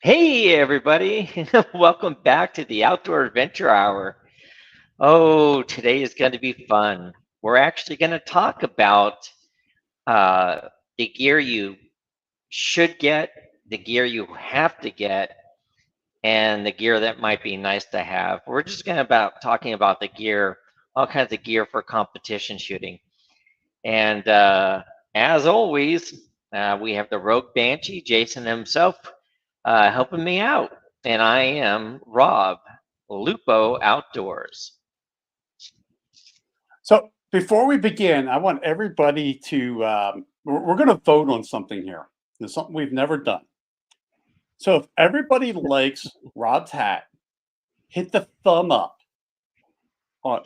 Hey, everybody. Welcome back to the Outdoor Adventure Hour. Oh, today is going to be fun. We're actually going to talk about uh, the gear you should get, the gear you have to get, and the gear that might be nice to have. We're just going to about talking about the gear, all kinds of gear for competition shooting. And as always, we have the Rogue Banshee, Jason himself, helping me out. And I am Rob, Lupo Outdoors. So before we begin, I want everybody to, we're going to vote on something here. It's something we've never done. So if everybody likes Rob's hat, hit the thumb up. On.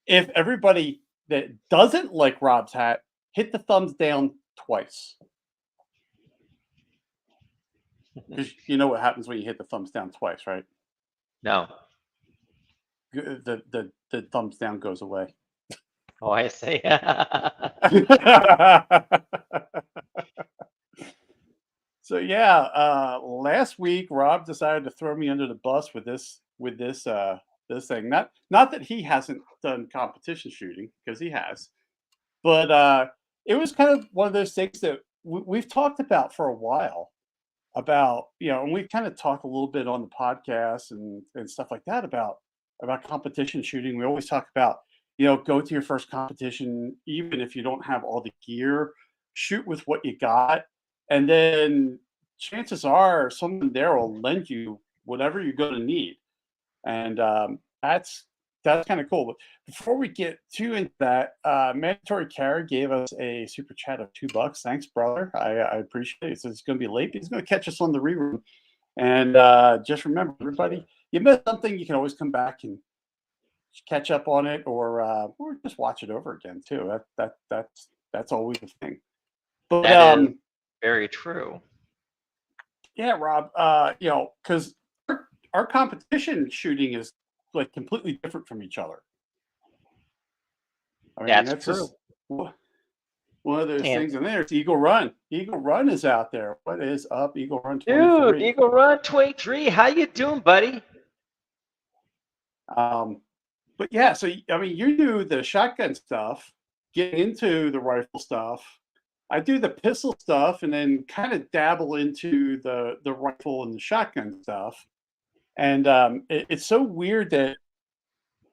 If everybody that doesn't like Rob's hat, hit the thumbs down twice. Because you know what happens when you hit the thumbs down twice, right? No. The thumbs down goes away. Oh, I see. So yeah, last week Rob decided to throw me under the bus with this thing. Not that he hasn't done competition shooting, because he has, but it was kind of one of those things that we've talked about for a while. About, and we've kind of talked a little bit on the podcast and stuff like that about competition shooting. We always talk about, go to your first competition, even if you don't have all the gear, shoot with what you got, and then chances are someone there will lend you whatever you're going to need, and that's kind of cool. But before we get too into that, Mandatory Carry gave us a super chat of $2. Thanks, brother. I appreciate it. So it's going to be late, but he's going to catch us on the rerun. And just remember, everybody, you missed something, you can always come back and catch up on it, or just watch it over again too. That's always the thing. But that is very true. Yeah, Rob. Because our competition shooting is like completely different from each other. I mean, That's just true. one of those And things. And there's Eagle Run. Eagle Run is out there. What is up, Eagle Run dude, 23? Eagle Run 23, how you doing, buddy? But yeah, so I mean, you do the shotgun stuff, get into the rifle stuff. I do the pistol stuff, and then kind of dabble into the rifle and the shotgun stuff. And it's so weird that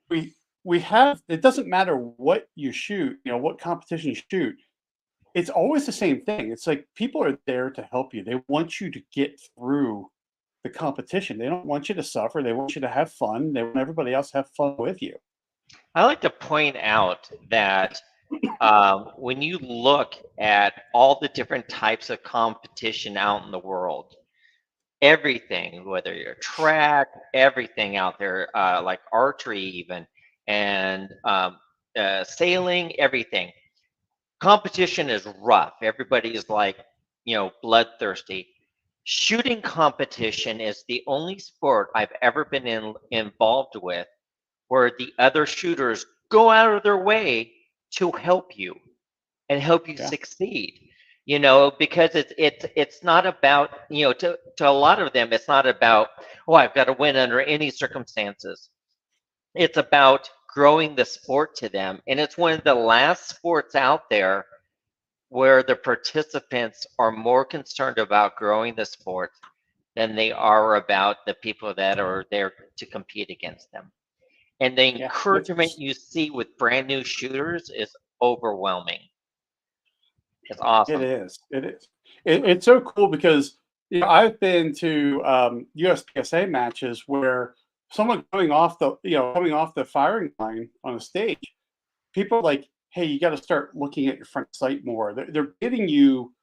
we have, it doesn't matter what you shoot, what competition you shoot, it's always the same thing. It's like people are there to help you. They want you to get through the competition. They don't want you to suffer. They want you to have fun. They want everybody else to have fun with you. I like to point out that when you look at all the different types of competition out in the world, everything, whether you're track, everything out there, like archery even, and sailing, everything. Competition is rough. Everybody is like, bloodthirsty. Shooting competition is the only sport I've ever been involved with where the other shooters go out of their way to help you and help you Yeah. succeed. Because it's not about, to a lot of them, it's not about, oh, I've got to win under any circumstances. It's about growing the sport to them, and it's one of the last sports out there where the participants are more concerned about growing the sport than they are about the people that are there to compete against them. And the Yeah. encouragement you see with brand new shooters is overwhelming. It's It awesome. is. It is. It's so cool because I've been to USPSA matches where someone coming off the firing line on a stage, people are like, hey, you got to start looking at your front sight more. They're getting you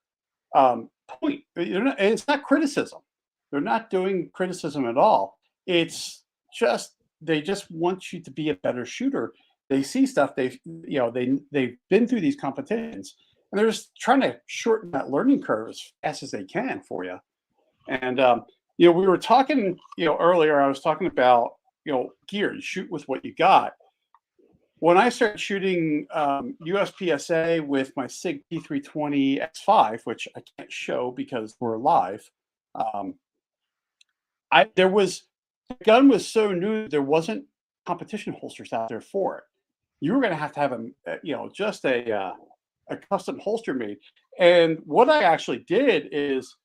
point. And it's not criticism. They're not doing criticism at all. It's just they just want you to be a better shooter. They see stuff they've been through these competitions, and they're just trying to shorten that learning curve as fast as they can for you. And we were talking earlier. I was talking about gear. You shoot with what you got. When I started shooting USPSA with my SIG P320 X5, which I can't show because we're live, the gun was so new, there wasn't competition holsters out there for it. You were going to have just a custom holster made. And what I actually did is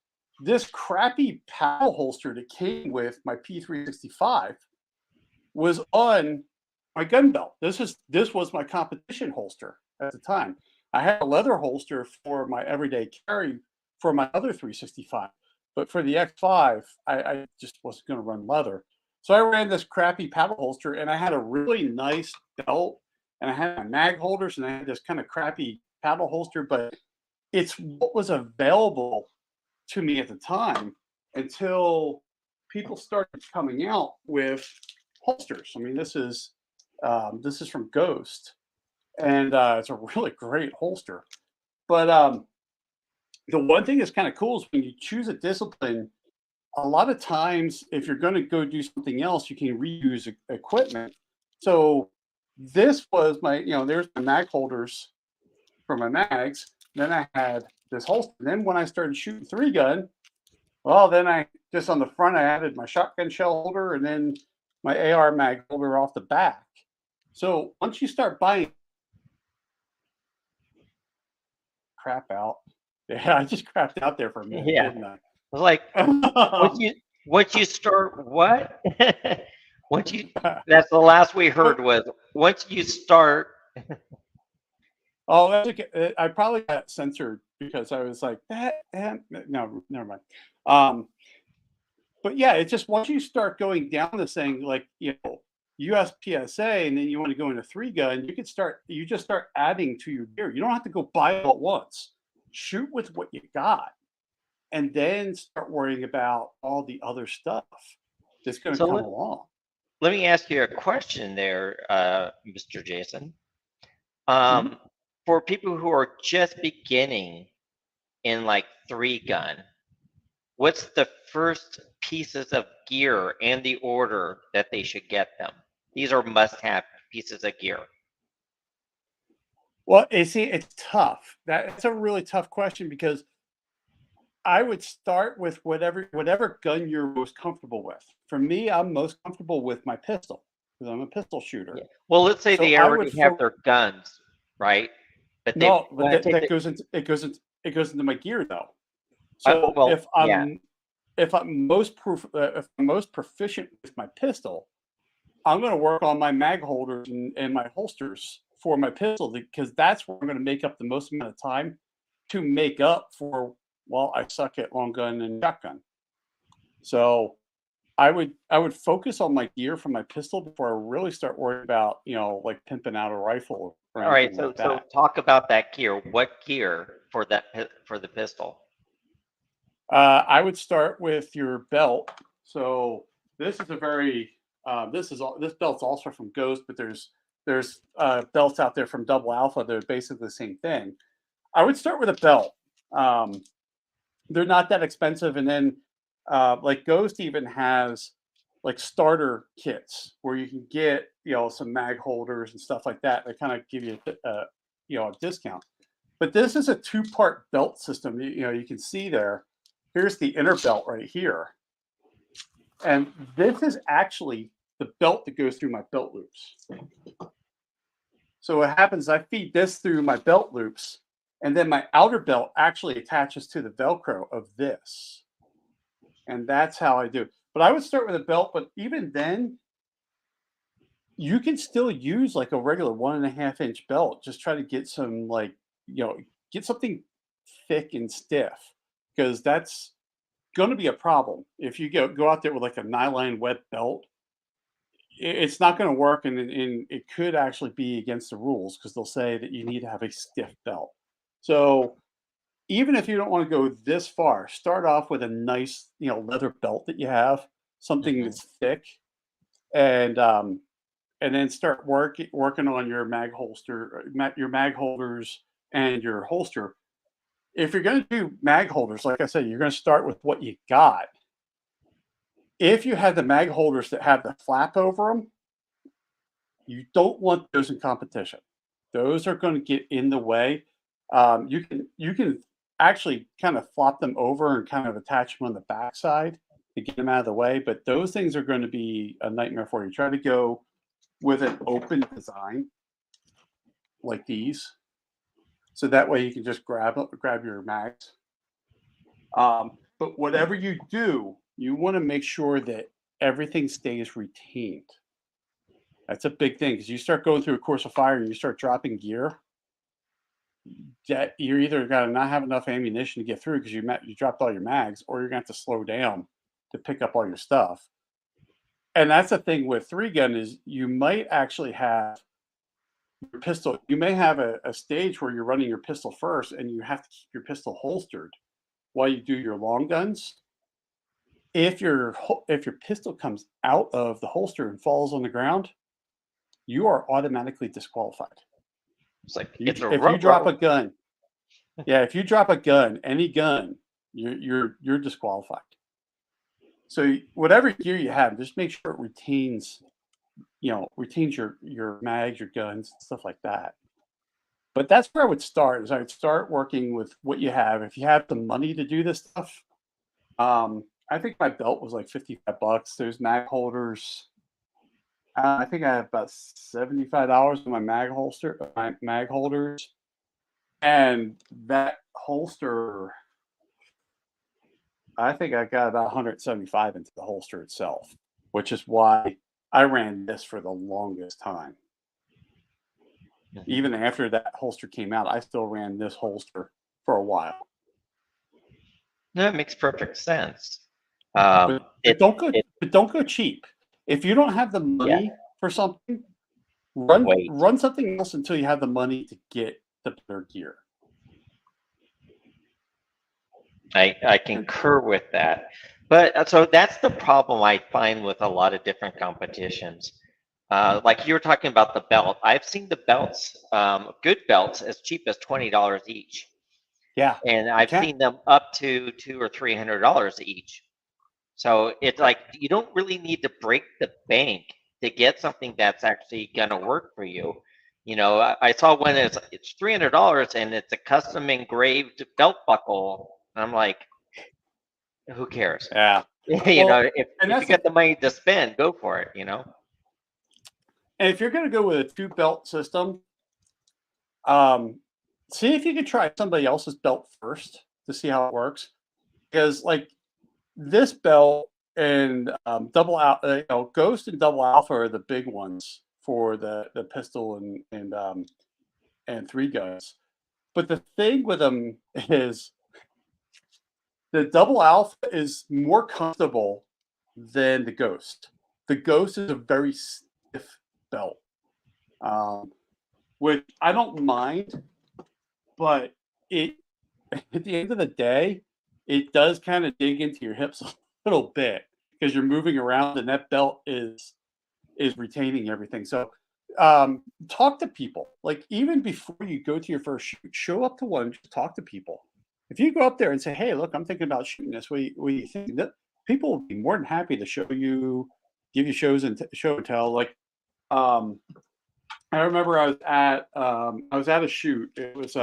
this crappy paddle holster that came with my P365 was on my gun belt. This was my competition holster at the time. I had a leather holster for my everyday carry for my other 365, but for the X5, I just wasn't going to run leather. So I ran this crappy paddle holster, and I had a really nice belt, and I had my mag holders, and I had this kind of crappy paddle holster, but it's what was available to me at the time until people started coming out with holsters. I mean, this is from Ghost, and it's a really great holster. But the one thing that's kind of cool is when you choose a discipline, a lot of times if you're going to go do something else, you can reuse equipment. So this was there's my mag holders for my mags. Then I had this holster. Then when I started shooting 3-gun, well, then I just on the front I added my shotgun shell holder and then my AR mag holder off the back. So once you start buying crap out, yeah, I just crapped out there for a minute, Yeah. didn't I? I was like, once you start what? once you That's the last we heard was once you start. Oh, that's okay. I probably got censored because I was like that. No, never mind. But yeah, it's just once you start going down this thing, like USPSA, and then you want to go into 3-gun, you just start adding to your gear. You don't have to go buy it all at once. Shoot with what you got, and then start worrying about all the other stuff that's going to come along. Let me ask you a question there, Mr. Jason. For people who are just beginning in like 3-gun, what's the first pieces of gear and the order that they should get them? These are must-have pieces of gear. Well, you see, it's tough. That's a really tough question because I would start with whatever gun you're most comfortable with. For me, I'm most comfortable with my pistol because I'm a pistol shooter. Yeah. Well, let's say So they already have their guns, right? But that goes into my gear though. So if I'm most proficient with my pistol, I'm going to work on my mag holders and my holsters for my pistol because that's where I'm going to make up the most amount of time to make up for. Well, I suck at long gun and shotgun. So I would focus on my gear for my pistol before I really start worrying about, like pimping out a rifle. All right, so talk about that gear. What gear for the pistol? I would start with your belt. So this is this belt's also from Ghost, but there's belts out there from Double Alpha that are basically the same thing. I would start with a belt. They're not that expensive, and then like Ghost even has like starter kits where you can get some mag holders and stuff like that. They kind of give you a discount. But this is a 2-part belt system. You can see there. Here's the inner belt right here, and this is actually the belt that goes through my belt loops. So what happens? I feed this through my belt loops. And then my outer belt actually attaches to the Velcro of this. And that's how I do it. But I would start with a belt, but even then, you can still use like a regular 1.5-inch belt. Just try to get some get something thick and stiff because that's going to be a problem. If you go out there with like a nylon wet belt, it's not going to work. And it could actually be against the rules because they'll say that you need to have a stiff belt. So even if you don't want to go this far, start off with a nice, leather belt that you have, something that's thick, and then start working on your mag holster, your mag holders, and your holster. If you're going to do mag holders, like I said, you're going to start with what you got. If you have the mag holders that have the flap over them, you don't want those in competition. Those are going to get in the way. You can actually kind of flop them over and kind of attach them on the backside to get them out of the way. But those things are going to be a nightmare for you. Try to go with an open design like these, so that way you can just grab your mags. But whatever you do, you want to make sure that everything stays retained. That's a big thing, because you start going through a course of fire and you start dropping gear, that you're either going to not have enough ammunition to get through because you dropped all your mags, or you're going to have to slow down to pick up all your stuff. And that's the thing with 3-gun, is you might actually have your pistol. You may have a stage where you're running your pistol first, and you have to keep your pistol holstered while you do your long guns. If your pistol comes out of the holster and falls on the ground, you are automatically disqualified. It's like if you drop a gun, if you drop a gun, any gun, you're disqualified. So whatever gear you have, just make sure it retains your mags, your guns, stuff like that. But that's where I would start. Is I would start working with what you have. If you have the money to do this stuff, I think my belt was like $55. There's mag holders. I think I have about $75 in my mag holders, and that holster, I think I got about 175 into the holster itself, which is why I ran this for the longest time. Even after that holster came out, I still ran this holster for a while. No, it makes perfect sense. But don't go cheap. If you don't have the money for something, run something else until you have the money to get the better gear. I concur with that. But so that's the problem I find with a lot of different competitions. Like you were talking about the belt. I've seen the belts, good belts, as cheap as $20 each. Yeah. And I've seen them up to $200 or $300 each. So it's like you don't really need to break the bank to get something that's actually gonna work for you. I saw one it's $300 and it's a custom engraved belt buckle. And I'm like, who cares? Yeah. If you got the money to spend, go for it. And if you're going to go with a 2-belt system, see if you can try somebody else's belt first to see how it works. Because like this belt and double out, Ghost and Double Alpha are the big ones for the pistol and 3-guns. But the thing with them is the Double Alpha is more comfortable than the Ghost. The Ghost is a very stiff belt, which I don't mind, but at the end of the day, it does kind of dig into your hips a little bit because you're moving around, and that belt is retaining everything. So talk to people. Like even before you go to your first shoot, show up to one, just talk to people. If you go up there and say, "Hey, look, I'm thinking about shooting this. What do you think?" People will be more than happy to show you, give you show and tell. Like I remember I was at a shoot. It was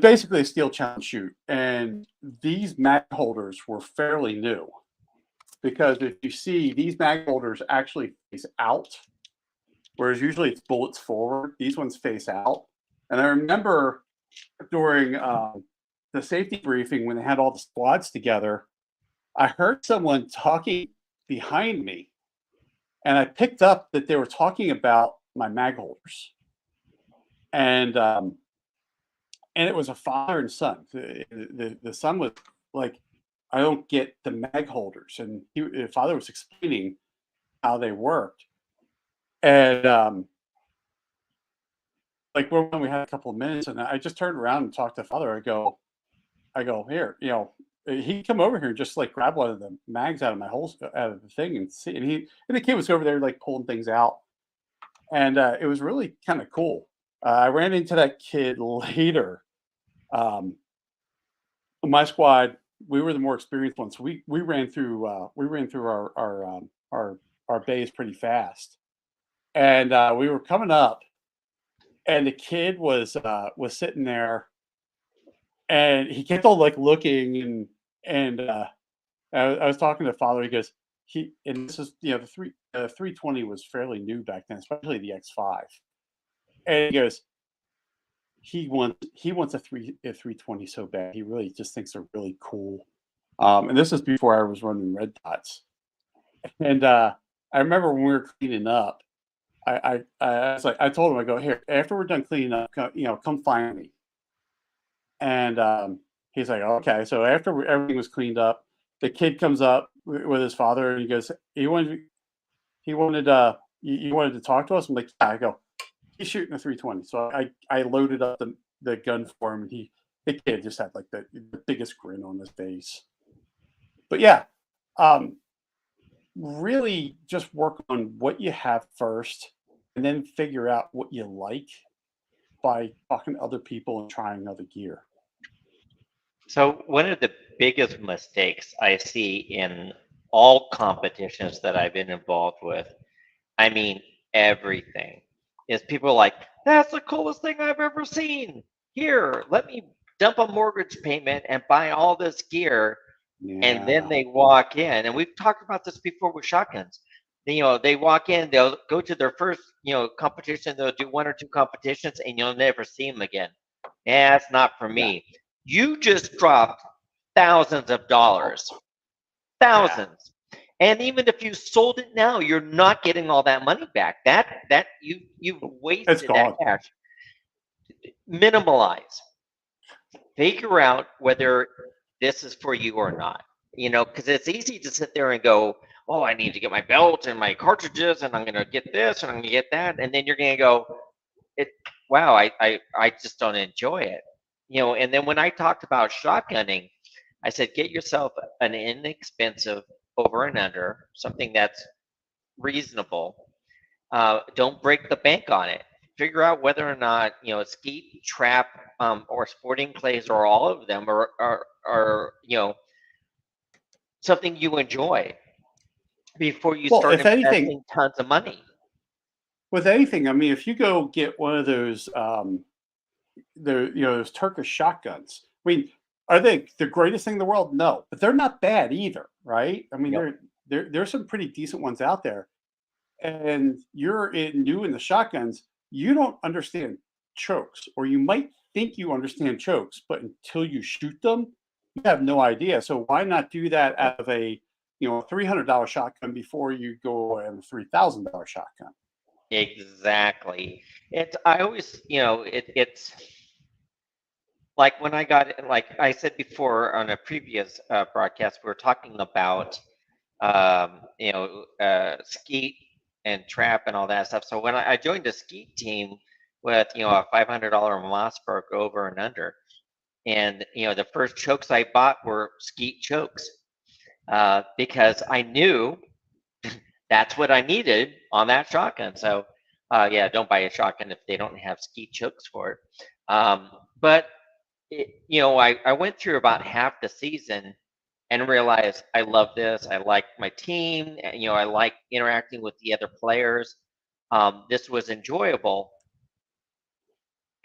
basically a steel challenge shoot, and these mag holders were fairly new, because if you see, these mag holders actually face out, whereas usually it's bullets forward. These ones face out. And I remember during the safety briefing, when they had all the squads together, I heard someone talking behind me, and I picked up that they were talking about my mag holders. And it was a father and son. The son was like, "I don't get the mag holders," and the father was explaining how they worked. And like when we had a couple of minutes, and I just turned around and talked to the father. I go, "Here, he come over here and just like grab one of the mags out of my holster, out of the thing, and see." And the kid was over there like pulling things out, and it was really kind of cool. I ran into that kid later. My squad, we were the more experienced ones. So we ran through our bays pretty fast, and we were coming up, and the kid was sitting there, and he kept on like looking and I was talking to father. He goes, and this is, the 320 was fairly new back then, especially the X5. And he goes, he wants a 320 so bad. He really just thinks they're really cool. And this is before I was running red dots. And I remember when we were cleaning up, I was like, I told him, I go, here, after we're done cleaning up, come find me. And he's like, okay. So after everything was cleaned up, the kid comes up with his father, and he goes, he wanted to talk to us. I'm like, yeah. I go, he's shooting a 320. So I loaded up the gun for him, and the kid just had like the biggest grin on his face. But yeah, um, really just work on what you have first, and then figure out what you like by talking to other people and trying other gear. So one of the biggest mistakes I see in all competitions that I've been involved with, I mean everything, is people are like, that's the coolest thing I've ever seen. Here, let me dump a mortgage payment and buy all this gear. And then Yeah, they walk in, and we've talked about this before with shotguns. They walk in, they'll go to their first, competition, they'll do one or two competitions, and you'll never see them again. Yeah, it's not for yeah, me. You just dropped thousands of dollars, yeah. thousands. And even if you sold it now, you're not getting all that money back. That you've It's wasted that gone. cash. Minimalize. Figure out whether this is for you or not. Because it's easy to sit there and go, oh, I need to get my belt and my cartridges, and I'm going to get this and I'm going to get that. And then you're going to go, it, wow, I just don't enjoy it. And then when I talked about shotgunning, I said, get yourself an inexpensive over and under, something that's reasonable. Don't break the bank on it. Figure out whether or not skeet, trap, or sporting clays, or all of them are something you enjoy before you Well, start if anything, investing tons of money. with anything, I mean, if you go get one of those, those Turkish shotguns. I mean, are they the greatest thing in the world? No, but they're not bad either, right? I mean, Yep. there's some pretty decent ones out there. And new in the shotguns, you don't understand chokes, or you might think you understand chokes, but until you shoot them, you have no idea. So why not do that out of a $300 shotgun before you go and a $3,000 shotgun? Exactly. I always, it's like when I got it, like I said before on a previous broadcast, we were talking about, skeet and trap and all that stuff. So when I joined the skeet team with, a $500 Mossberg over and under, and, the first chokes I bought were skeet chokes, because I knew that's what I needed on that shotgun. So, yeah, don't buy a shotgun if they don't have skeet chokes for it. But I went through about half the season and realized I love this. I like my team. I like interacting with the other players. This was enjoyable.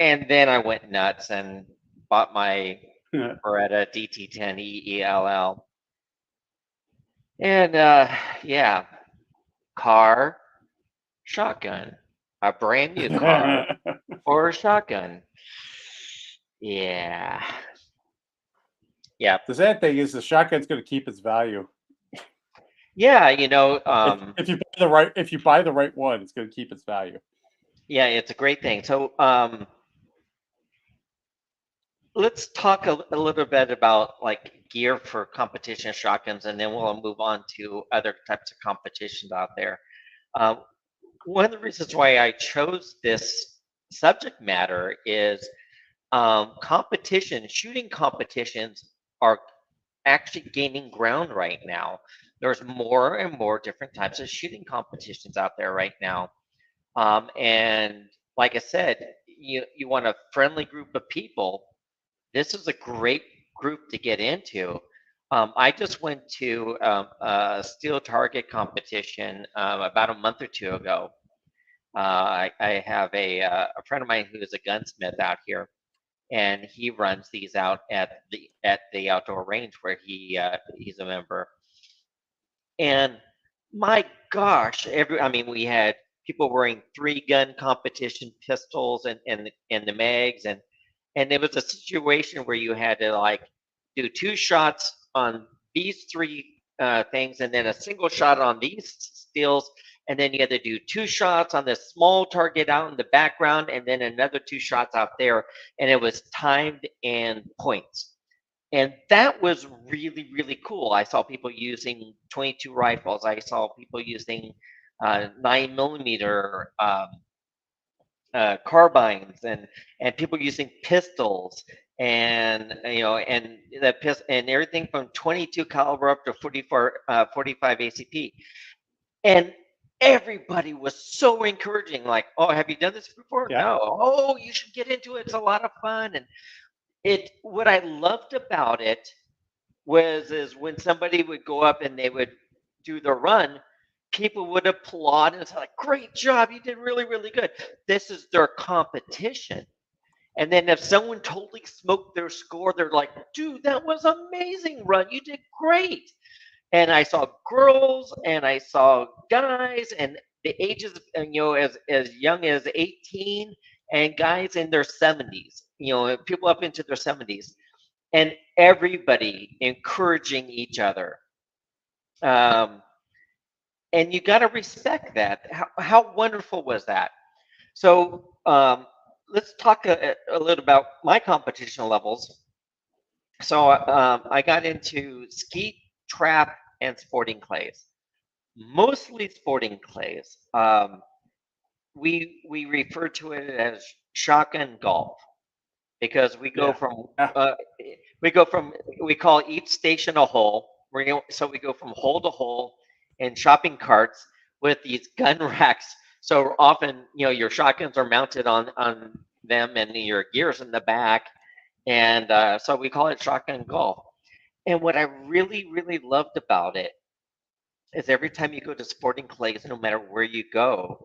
And then I went nuts and bought my Beretta DT10 EELL. And yeah, car, shotgun, a brand new car or a shotgun. Yeah. Yeah. The sad thing is the shotgun's going to keep its value. Yeah, If you buy the right one, it's going to keep its value. yeah, it's a great thing. So, let's talk a little bit about like gear for competition shotguns, and then we'll move on to other types of competitions out there. Um, One of the reasons why I chose this subject matter is, shooting competitions are actually gaining ground right now. There's more and more different types of shooting competitions out there right now. And like I said, you want a friendly group of people. This is a great group to get into. I just went to a steel target competition about a month or two ago. I have a friend of mine who is a gunsmith out here, and he runs these out at the outdoor range where he's a member. And my gosh, I mean, we had people wearing 3-gun competition pistols and the mags, and it was a situation where you had to like do 2 shots on these 3 things, and then a single shot on these steels, and then you had to do 2 shots on this small target out in the background, and then another 2 shots out there, and it was timed and points. And that was really, really cool. I saw people using 22 rifles. I saw people using 9 millimeter carbines, and people using pistols, and and and everything from 22 caliber up to 45 ACP. And everybody was so encouraging. Like, oh, have you done this before? Yeah. No. Oh, you should get into it. It's a lot of fun. And what I loved about it is when somebody would go up and they would do the run, people would applaud and say like, "Great job, you did really, really good." This is their competition. And then if someone totally smoked their score, they're like, "Dude, that was amazing run. You did great." And I saw girls and I saw guys, and the ages, as young as 18, and guys in their 70s, people up into their 70s, and everybody encouraging each other. Um, and you got to respect that. How wonderful was that? So let's talk a little about my competition levels. So I got into skeet, trap, and sporting clays. Mostly sporting clays. We refer to it as shotgun golf because Yeah. we go from we call each station a hole. So we go from hole to hole in shopping carts with these gun racks. So often, your shotguns are mounted on them, and your gear's in the back, and so we call it shotgun golf. And what I really, really loved about it is every time you go to sporting clays, no matter where you go,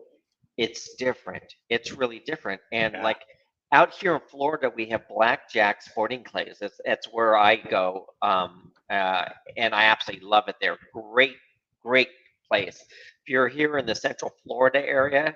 it's different. It's really different. And Yeah. like out here in Florida, we have blackjack sporting clays. That's where I go, and I absolutely love it there. Great, great place. If you're here in the Central Florida area,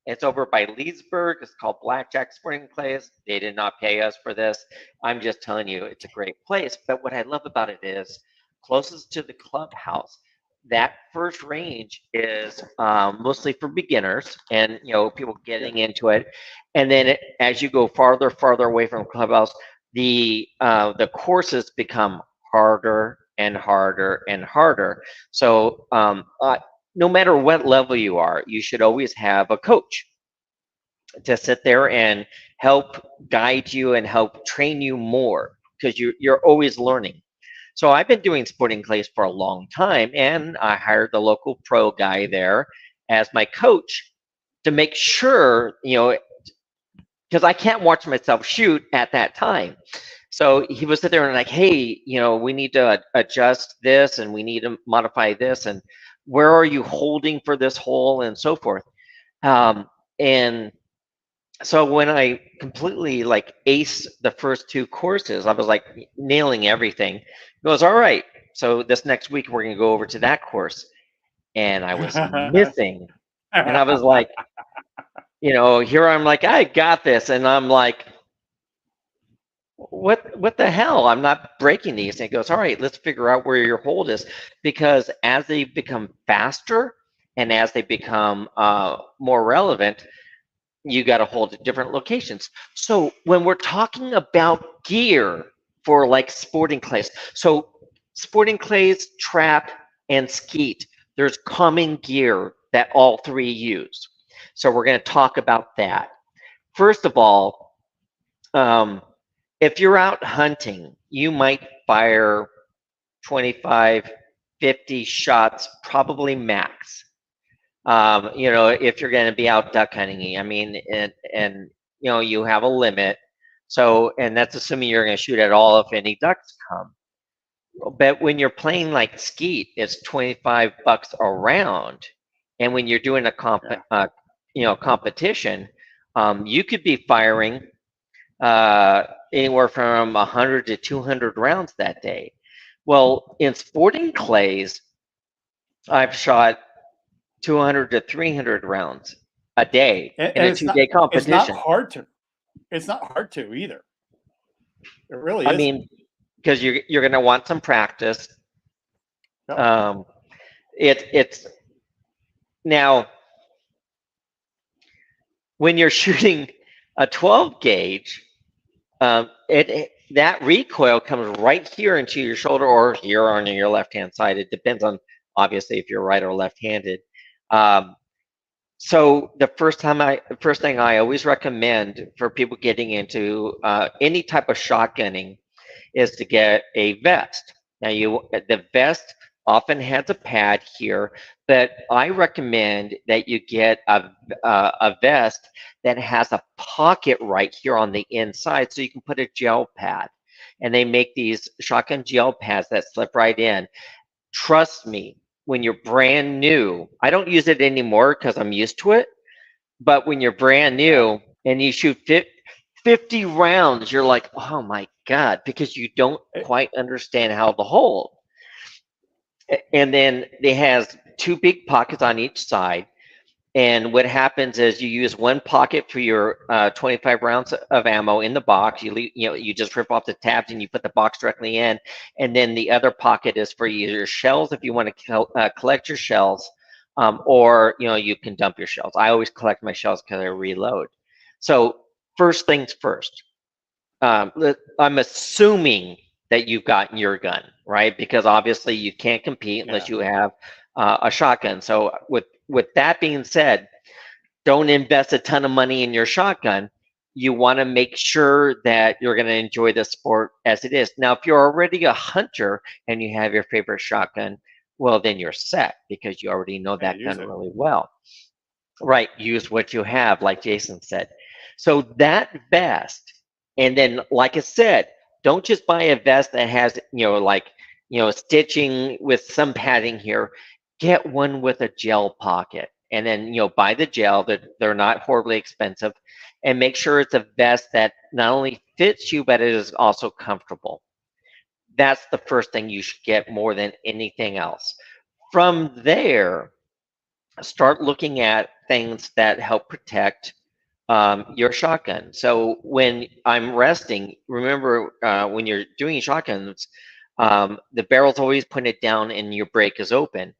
it's over by Leesburg. It's called Blackjack Sporting Clays. They did not pay us for this. I'm just telling you, it's a great place. But what I love about it is closest to the clubhouse. That first range is mostly for beginners and people Yeah. getting into it. And then as you go farther, farther away from clubhouse, the courses become harder and harder and harder. So no matter what level you are, you should always have a coach to sit there and help guide you and help train you more because you're always learning. So I've been doing sporting clays for a long time, and I hired the local pro guy there as my coach to make sure, because I can't watch myself shoot at that time. So he was sitting there and like, hey, we need to adjust this and we need to modify this, and where are you holding for this hole and so forth. And so when I completely like aced the first 2 courses, I was like nailing everything. He goes, all right. So this next week we're gonna go over to that course, and I was missing, and I was like, here I'm like, I got this, and I'm like, what the hell? I'm not breaking these. And he goes, all right, let's figure out where your hold is, because as they become faster and as they become more relevant, you got to hold at different locations. So when we're talking about gear for like sporting clays, so sporting clays, trap, and skeet, there's common gear that all 3 use. So we're going to talk about that. First of all, if you're out hunting, you might fire 25, 50 shots, probably max. If you're going to be out duck hunting, I mean, and you have a limit. So, and that's assuming you're going to shoot at all if any ducks come. But when you're playing like skeet, it's $25 a round, and when you're doing a competition, you could be firing anywhere from 100 to 200 rounds that day. Well, in sporting clays, I've shot 200 to 300 rounds a day in And a 2-day it's not competition. hard to, it's not hard to either. It really I isn't. mean, because you're going to want some practice. Yep. Um, it's now when you're shooting a 12 gauge, that recoil comes right here into your shoulder or here on your left hand side. It depends on obviously if you're right or left handed. Um, so the first thing I always recommend for people getting into any type of shotgunning is to get a vest. Now the vest often has a pad here, but I recommend that you get a vest that has a pocket right here on the inside so you can put a gel pad. And they make these shotgun gel pads that slip right in. Trust me, when you're brand new, I don't use it anymore because I'm used to it, but when you're brand Yeah. new and you shoot 50 rounds, you're like, oh my God, because you don't It, quite understand how to hold. And then it has two big pockets on each side. And what happens is you use one pocket for your 25 rounds of ammo in the box. You just rip off the tabs and you put the box directly in. And then the other pocket is for your shells if you want to collect your shells, or you can dump your shells. I always collect my shells because I reload. So first things first. I'm assuming that you've gotten your gun, right? Because obviously you can't compete yeah. unless you have a shotgun. So with that being said, don't invest a ton of money in your shotgun. You want to make sure that you're going to enjoy the sport as it is. Now, if you're already a hunter and you have your favorite shotgun, well, then you're set because you already know Yeah. that Use gun it. really well. Right, use what you have, like Jason said. So that vest, and then like I said, don't just buy a vest that has, stitching with some padding here. Get one with a gel pocket. And then, buy the gel. They're not horribly expensive. And make sure it's a vest that not only fits you, but it is also comfortable. That's the first thing you should get more than anything else. From there, start looking at things that help protect your shotgun. So when I'm resting, remember when you're doing shotguns, the barrel's always pointed down and your break is open.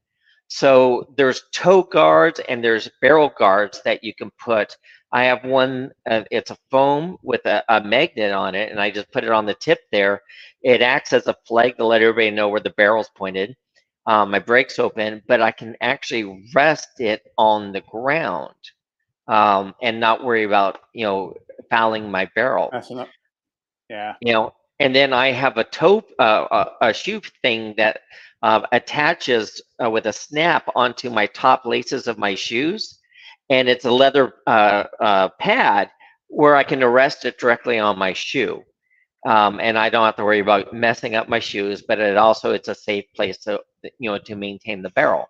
So there's toe guards and there's barrel guards that you can put. I have one, it's a foam with a magnet on it, and I just put it on the tip there. It acts as a flag to let everybody know where the barrel's pointed. My brake's open, but I can actually rest it on the ground and not worry about, fouling my barrel. That's enough. Yeah. And then I have a shoe thing that attaches with a snap onto my top laces of my shoes, and it's a leather pad where I can arrest it directly on my shoe, and I don't have to worry about messing up my shoes. But it's a safe place to maintain the barrel.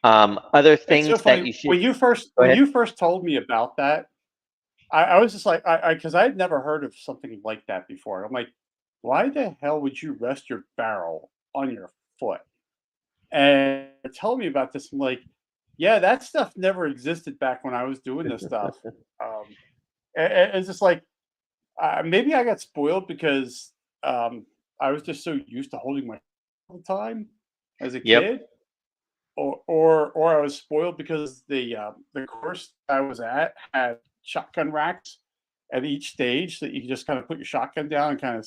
Other It's so things that funny you should go when ahead. you first told me about that. I was just like, because I had never heard of something like that before. I'm like, why the hell would you rest your barrel on your foot? And tell me about this. I'm like, yeah, that stuff never existed back when I was doing this stuff. Um, it's just like maybe I got spoiled because I was just so used to holding my all the time as a Yep. kid, or I was spoiled because the course I was at had shotgun racks at each stage that you could just kind of put your shotgun down and kind of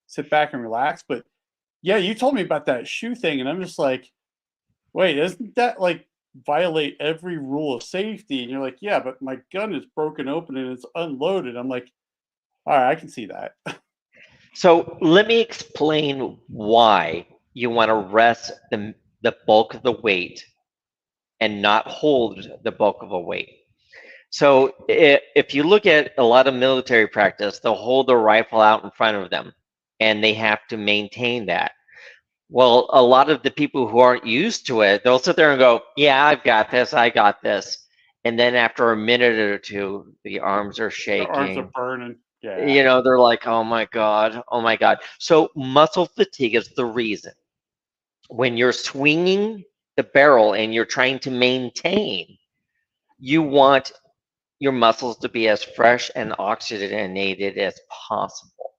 sit back and relax. But yeah, you told me about that shoe thing, and I'm just like, wait, isn't that like violate every rule of safety? And you're like, yeah, but my gun is broken open and it's unloaded. I'm like, all right, I can see that. So let me explain why you want to rest the bulk of the weight and not hold the bulk of a weight. So if you look at a lot of military practice, they'll hold the rifle out in front of them and they have to maintain that. Well, a lot of the people who aren't used to it, they'll sit there and go, yeah, I've got this, I got this. And then after a minute or two, the arms are Their arms are shaking. burning. Yeah. They're like, oh my God, oh my God. So muscle fatigue is the reason. when you're swinging the barrel and you're trying to maintain, you want your muscles to be as fresh and oxygenated as possible.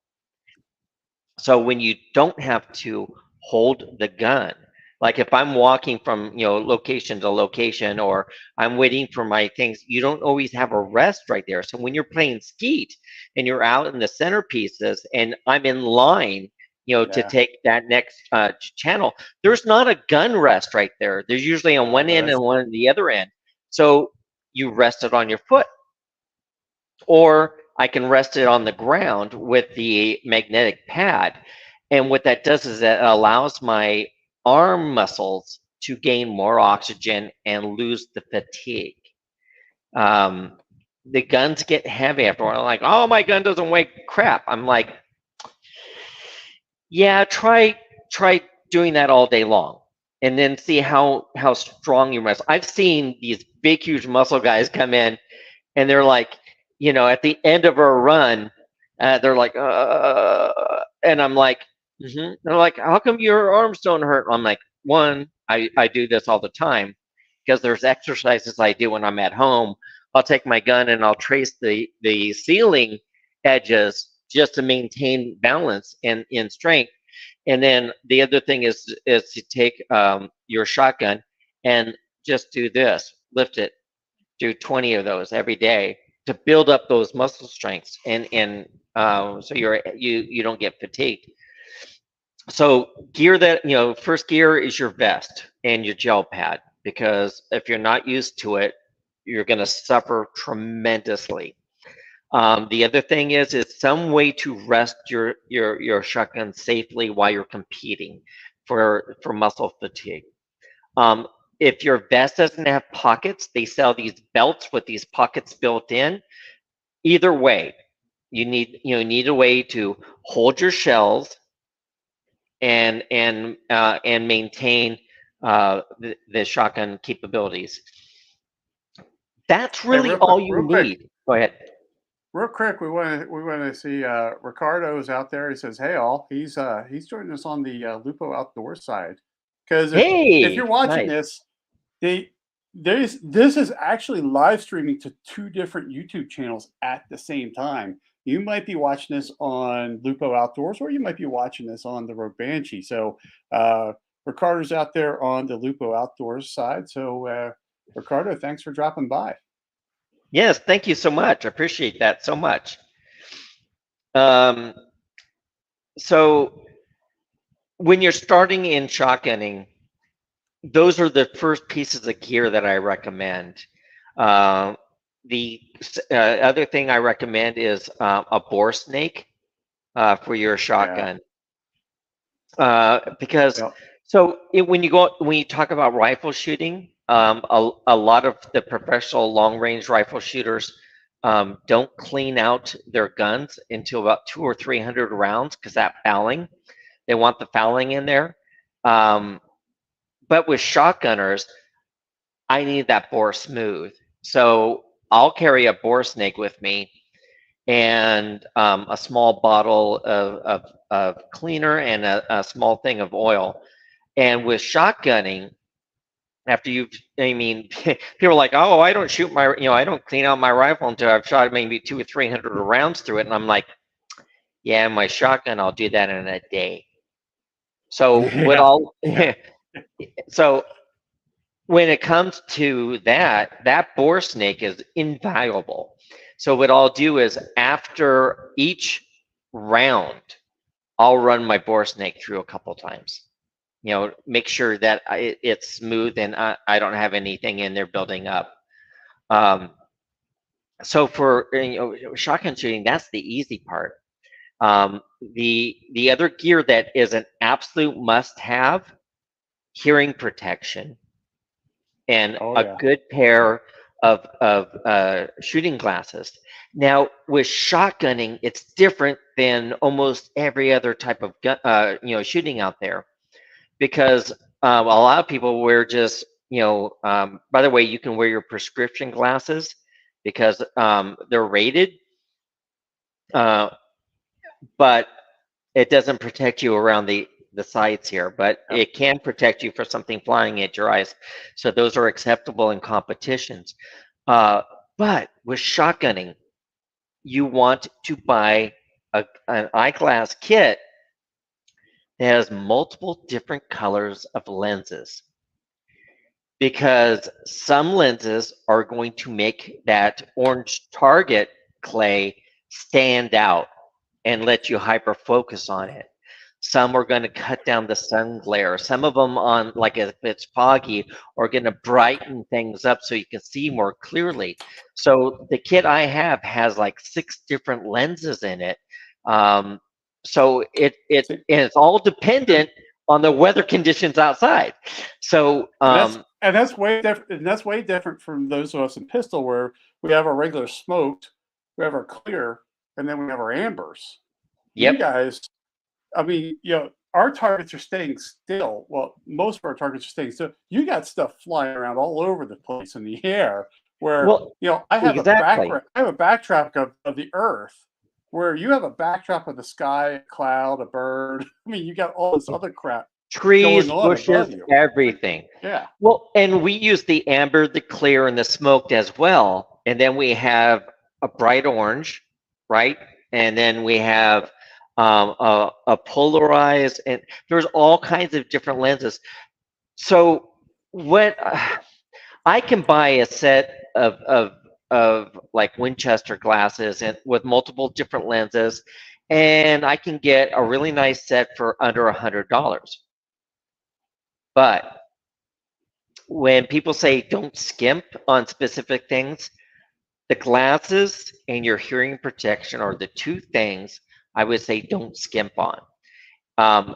So when you don't have to hold the gun, like if I'm walking from location to location, or I'm waiting for my things, you don't always have a rest right there. So when you're playing skeet and you're out in the centerpieces and I'm in line, to Yeah. take that next channel, there's not a gun rest right there. There's usually on one No, end that's and one on the other end. So you rest it on your foot, or I can rest it on the ground with the magnetic pad. And what that does is that allows my arm muscles to gain more oxygen and lose the fatigue. Um, the guns get heavy after a while. Like, oh, my gun doesn't weigh crap. I'm like, yeah, try doing that all day long, and then see how strong your muscle. I've seen these big, huge muscle guys come in, and they're like, at the end of a run, they're like, and I'm like, they're like, how come your arms don't hurt? I'm like, one, I do this all the time because there's exercises I do when I'm at home. I'll take my gun and I'll trace the ceiling edges just to maintain balance and in strength. And then the other thing is to take your shotgun and just do this, lift it, do 20 of those every day to build up those muscle strengths, and so you don't get fatigued. So gear that first gear is your vest and your gel pad, because if you're not used to it, you're going to suffer tremendously. The other thing is some way to rest your shotgun safely while you're competing for muscle fatigue. Um, if your vest doesn't have pockets, they sell these belts with these pockets built in. Either way, you need a way to hold your shells and maintain the shotgun capabilities. That's hey, really all you real quick, need. Go ahead. real quick. We want to see Ricardo's out there. He says, "Hey, all." He's joining us on the Lupo Outdoors side. Because if you're Hey, watching nice. this, they this is actually live streaming to two different YouTube channels at the same time. You might be watching this on Lupo Outdoors, or you might be watching this on the Rogue Banshee. So Ricardo's out there on the Lupo Outdoors side. So Ricardo, thanks for dropping by. Yes, thank you so much. I appreciate that so much. Um, so when you're starting in shotgunning, those are the first pieces of gear that I recommend. Uh, the other thing I recommend is a bore snake for your Yeah. shotgun, because Well, when you talk about rifle shooting, a lot of the professional long range rifle shooters don't clean out their guns until about 200 or 300 rounds, because that fouling, they want the fouling in there. Um, but with shotgunners, I need that bore smooth. So I'll carry a bore snake with me, and a small bottle of cleaner, and a small thing of oil. And with shotgunning, after you've, I mean, people are like, oh, I don't shoot my, I don't clean out my rifle until I've shot maybe 200 or 300 rounds through it. And I'm like, yeah, my shotgun, I'll do that in a day. So what yeah, I'll, yeah. so when it comes to that bore snake is invaluable. So what I'll do is after each round, I'll run my bore snake through a couple times. Make sure that it's smooth and I don't have anything in there building up. Um, so for shotgun shooting, that's the easy part. The other gear that is an absolute must-have: hearing protection and Oh a yeah. good pair of shooting glasses. Now, with shotgunning, it's different than almost every other type of gun, shooting out there, because a lot of people wear just, by the way, you can wear your prescription glasses because they're rated, uh, but it doesn't protect you around the sides here, but Yep. it can protect you for something flying at your eyes. So those are acceptable in competitions. But with shotgunning, you want to buy an eyeglass kit that has multiple different colors of lenses, because some lenses are going to make that orange target clay stand out and let you hyper focus on it. Some are going to cut down the sun glare. Some of them, on like if it's foggy, are going to brighten things up so you can see more clearly. So the kit I have has like 6 different lenses in it. Um, so See, and it's all dependent on the weather conditions outside. So that's way different. And that's way different from those of us in pistol, where we have our regular smoked, we have our clear, and then we have our ambers. You yep. guys, I mean, our targets are staying still. Well, most of our targets are staying still. You got stuff flying around all over the place in the air. Where Well, I have exactly. I have a backdrop of the Earth, where you have a backdrop of the sky, a cloud, a bird. I mean, you got all this other crap going Trees, on above bushes, you. everything. Yeah. Well, and we use the amber, the clear, and the smoked as well. And then we have a bright orange, right? And then we have a polarized, and there's all kinds of different lenses. So when I can buy a set of like Winchester glasses and with multiple different lenses, and I can get a really nice set for under $100. But when people say don't skimp on specific things, the glasses and your hearing protection are the 2 things I would say don't skimp on. Um,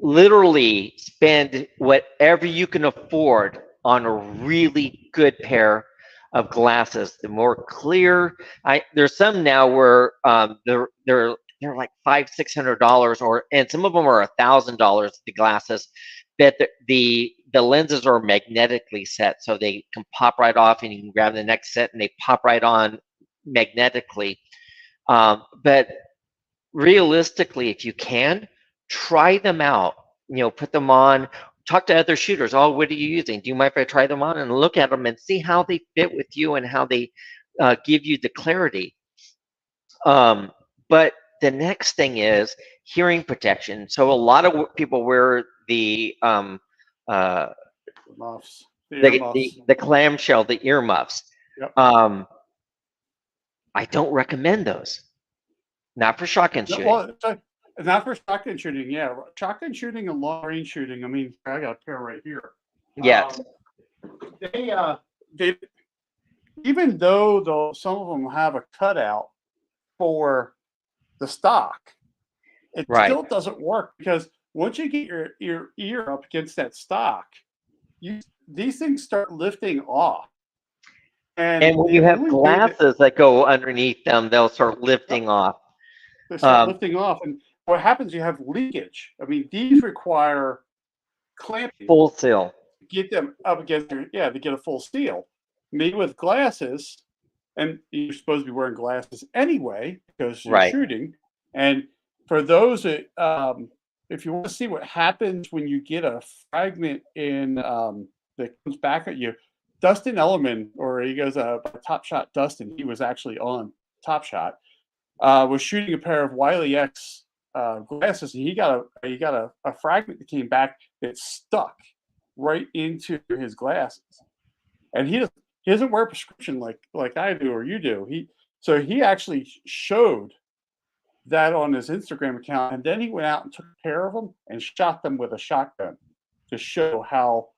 Literally spend whatever you can afford on a really good pair of glasses. The more clear, there's some now where they're like $500-600, and some of them are $1,000. The glasses, that the lenses are magnetically set, so they can pop right off, and you can grab the next set, and they pop right on magnetically. But realistically, if you can, try them out. Put them on. Talk to other shooters. Oh, what are you using? Do you mind if I try them on and look at them and see how they fit with you and how they give you the clarity? But the next thing is hearing protection. So a lot of people wear uh, Muffs, the ear muffs. the clamshell, the earmuffs. Yep. I don't recommend those. Not for shotgun shooting. Well, not for shotgun shooting. Yeah, shotgun shooting and long range shooting. I mean, I got a pair right here. Yes. They even though some of them have a cutout for the stock, it Right. still doesn't work, because once you get your ear up against that stock, these things start lifting off. And when you have glasses that go underneath them, they'll start lifting off. They start lifting off, and what happens? You have leakage. I mean, these require clamping. Full seal. Get them up against to get a full seal. Me with glasses, and you're supposed to be wearing glasses anyway because you're shooting. And for those that, if you want to see what happens when you get a fragment in that comes back at you, Dustin Ellerman, or he goes Top Shot Dustin, he was actually on Top Shot, was shooting a pair of Wiley X glasses, and he got a fragment that came back that stuck right into his glasses, and he doesn't wear a prescription like I do or you do. He actually showed that on his Instagram account, and then he went out and took a pair of them and shot them with a shotgun to show how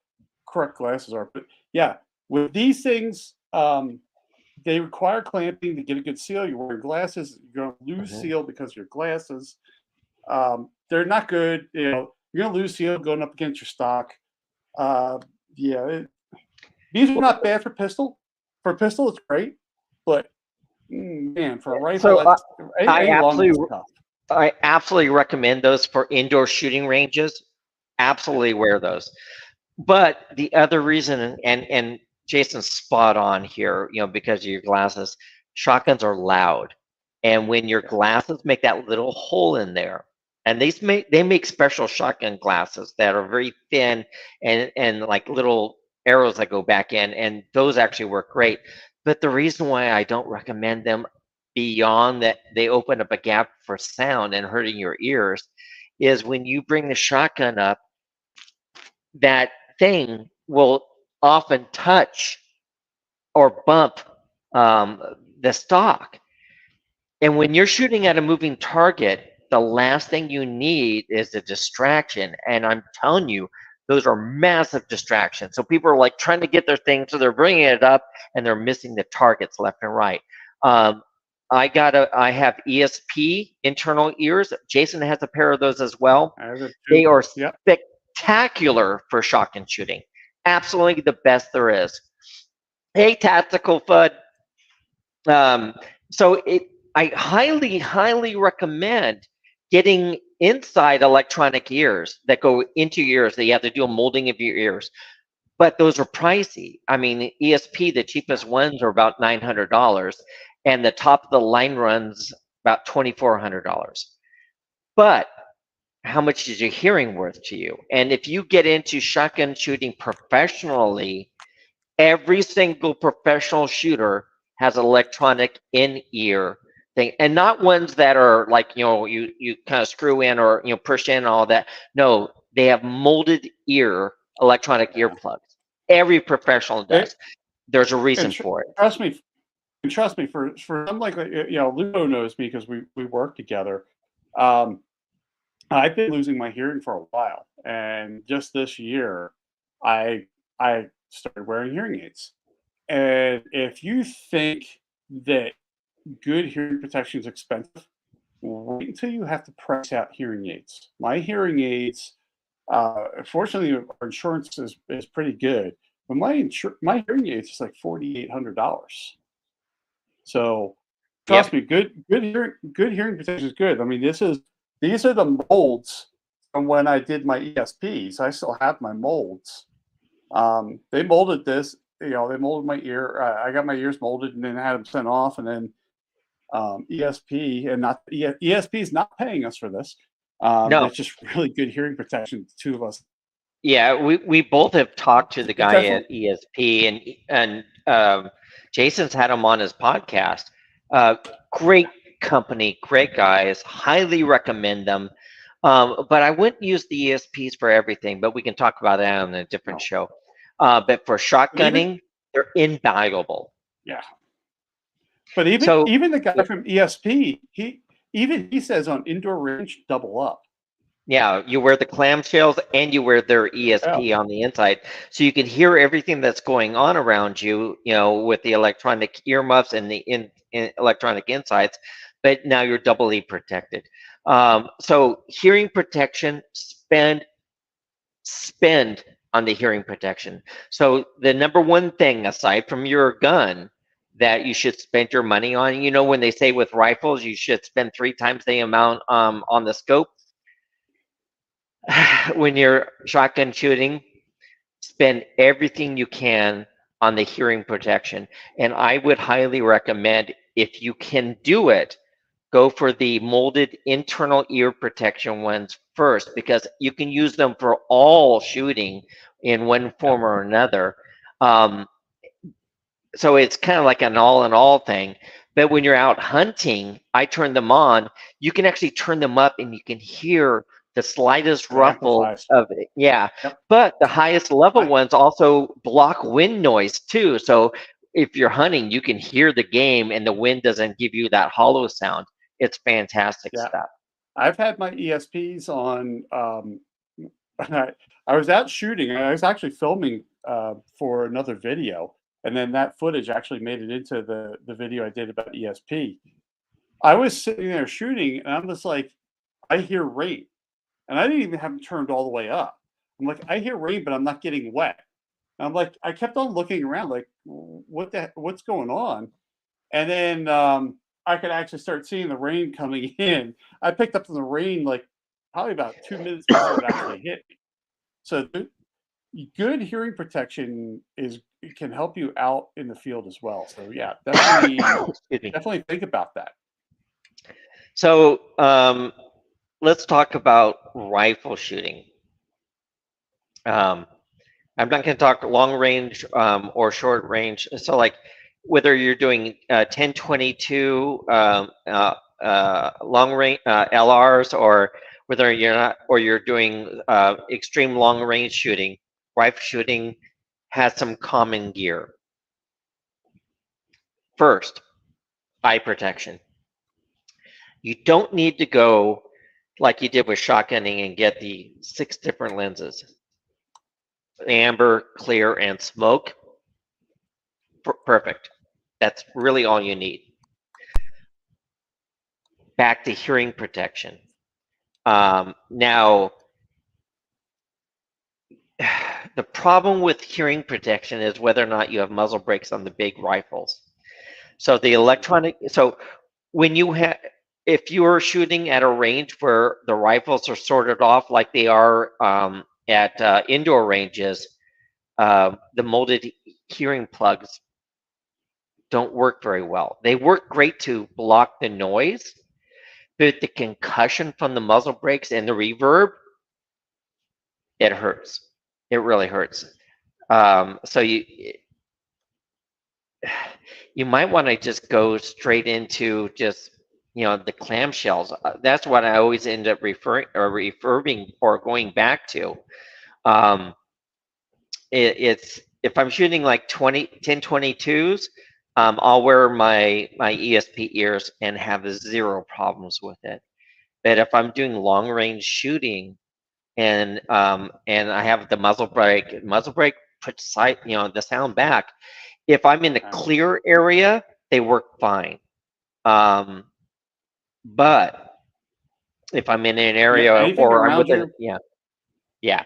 correct glasses are. But yeah, with these things, they require clamping to get a good seal. You're wearing glasses, you're going to lose seal because of your glasses. They're not good. You're going to lose seal going up against your stock. These are not bad for pistol. For pistol, it's great, but man, for a rifle, I absolutely recommend those for indoor shooting ranges. Absolutely wear those. But the other reason, and Jason's spot on here, because of your glasses, shotguns are loud, and when your glasses make that little hole in there, And they make special shotgun glasses that are very thin and like little arrows that go back in, and those actually work great. But the reason why I don't recommend them beyond that they open up a gap for sound and hurting your ears is when you bring the shotgun up, that thing will often touch or bump um, the stock. And when you're shooting at a moving target, the last thing you need is a distraction. And I'm telling you, those are massive distractions. So people are like trying to get their thing, so they're bringing it up and they're missing the targets left and right. Um, I have ESP internal ears. Jason has a pair of those as well. I have it too. They are Yep. spectacular for shotgun shooting. Absolutely the best there is. Hey, Tactical Fud. Um, so I highly recommend getting inside electronic ears that go into your ears. That you have to do a molding of your ears, but those are pricey. I mean, ESP, the cheapest ones are about $900, and the top of the line runs about $2,400. But how much is your hearing worth to you? And if you get into shotgun shooting professionally, every single professional shooter has electronic in-ear thing, and not ones that are like, you kind of screw in or push in and all that. No, they have molded ear electronic earplugs. Every professional It, does. There's a and reason for it. trust me, for some, like, Lupo knows me because we work together. Um, I've been losing my hearing for a while, and just this year, I started wearing hearing aids. And if you think that good hearing protection is expensive, wait until you have to price out hearing aids. My hearing aids, fortunately, our insurance is pretty good, but my hearing aids is like $4,800. So trust Yep. me, good hearing protection is good. I mean, these are the molds from when I did my ESPs. I still have my molds. They molded this, they molded my ear. I got my ears molded and then had them sent off, and then ESP, and not ESP is not paying us for this. No. It's just really good hearing protection. The two of us. Yeah, we both have talked to the It guy definitely. at ESP, and Jason's had him on his podcast. Great company, great guys. Highly recommend them. But I wouldn't use the ESPs for everything. But we can talk about that on a different No. show. But for But even shotgunning, they're invaluable. yeah. But even So even the guy from ESP, he says on indoor range, double up. yeah, you wear the clamshells and you wear their Yeah. ESP on the inside, so you can hear everything that's going on around you. With the electronic earmuffs and the in electronic insides, but now you're doubly protected. So hearing protection, spend on the hearing protection. So the number one thing, aside from your gun, that you should spend your money on, when they say with rifles, you should spend 3 times the amount on the scope. When you're shotgun shooting, spend everything you can on the hearing protection. And I would highly recommend, if you can do it, go for the molded internal ear protection ones first, because you can use them for all shooting in one form or another. Um, so it's kind of like an all in all thing. But when you're out hunting, I turn them on. You can actually turn them up and you can hear the slightest It ruffle amplifies. of it. Yeah. Yep. But the highest level I ones also block wind noise too. So if you're hunting, you can hear the game and the wind doesn't give you that hollow sound. It's fantastic yeah. stuff. I've had my ESPs on. I was out shooting. I was actually filming for another video, and then that footage actually made it into the video I did about ESP. I was sitting there shooting, and I'm just like, I hear rain, and I didn't even have them turned all the way up. I'm like, I hear rain, but I'm not getting wet. And I'm like, I kept on looking around, like, what's going on? And then I could actually start seeing the rain coming in. I picked up the rain like probably about 2 minutes before it actually hit me. So good hearing protection can help you out in the field as well. So yeah, definitely Excuse me. definitely think about that. So let's talk about rifle shooting. Um, I'm not going to talk long range or short range. So, like, whether you're doing 10-22 long range LRs, or whether you're not, or you're doing extreme long range shooting, rifle shooting has some common gear. First, eye protection. You don't need to go like you did with shotgunning and get the 6 different lenses: amber, clear, and smoke. Perfect. That's really all you need. Back to hearing protection. Now, the problem with hearing protection is whether or not you have muzzle brakes on the big rifles. So the electronic, so when you have, if you are shooting at a range where the rifles are sorted off like they are at indoor ranges, the molded hearing plugs don't work very well. They work great to block the noise, but the concussion from the muzzle brakes and the reverb, it hurts. It really hurts. So you might want to just go straight into just the clamshells. That's what I always end up refurbing or going back to. It's if I'm shooting like 10-22s, I'll wear my ESP ears and have 0 problems with it. But if I'm doing long range shooting and I have the muzzle brake puts the sound back. If I'm in a clear area, they work fine. But if I'm in an area anything or I'm around within, you. yeah.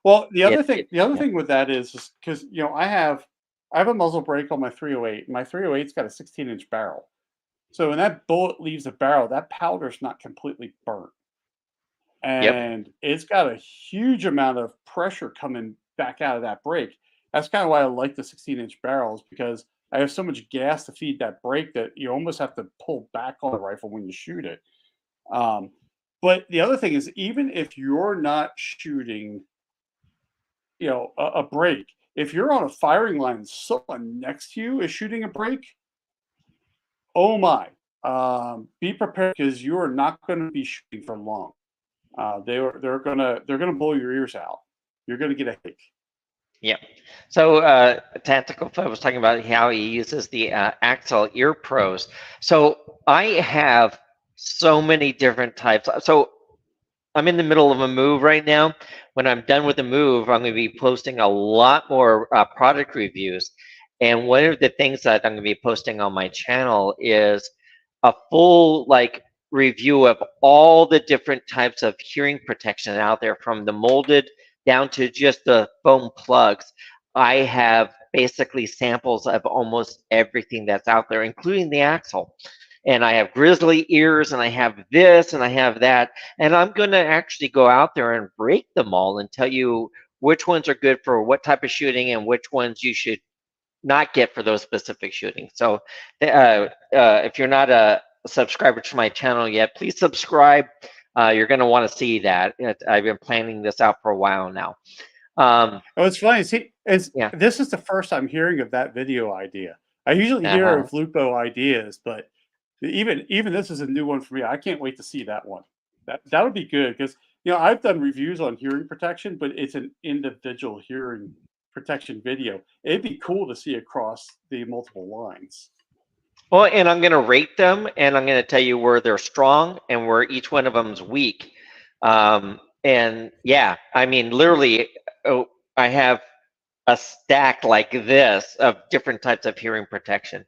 Well, the other thing with that is because I have a muzzle brake on my 308. My 308's got a 16-inch barrel, so when that bullet leaves the barrel, that powder's not completely burnt, and it's got a huge amount of pressure coming back out of that brake. That's kind of why I like the 16-inch barrels, because I have so much gas to feed that brake that you almost have to pull back on the rifle when you shoot it. But the other thing is, even if you're not shooting a break. If you're on a firing line, someone next to you is shooting a break. Oh my! Be prepared, because you are not going to be shooting for long. They're gonna blow your ears out. You're gonna get a headache. Yep. So Tactical Fred was talking about how he uses the Axle Ear Pros. So I have so many different types. So I'm in the middle of a move right now. When I'm done with the move, I'm going to be posting a lot more product reviews. And one of the things that I'm going to be posting on my channel is a full review of all the different types of hearing protection out there, from the molded down to just the foam plugs. I have basically samples of almost everything that's out there, including the Axle. And I have grizzly ears, and I have this, and I have that. And I'm going to actually go out there and break them all and tell you which ones are good for what type of shooting and which ones you should not get for those specific shooting. So if you're not a subscriber to my channel yet, please subscribe. You're going to want to see that. I've been planning this out for a while now. It's funny. See, Yeah. this is the first I'm hearing of that video idea. I usually hear of Lupo ideas, but even this is a new one for me. I can't wait to see that one. That would be good, because I've done reviews on hearing protection, but it's an individual hearing protection video. It'd be cool to see across the multiple lines. Well, and I'm going to rate them, and I'm going to tell you where they're strong and where each one of them is weak. And yeah, I mean, literally, I have a stack like this of different types of hearing protection.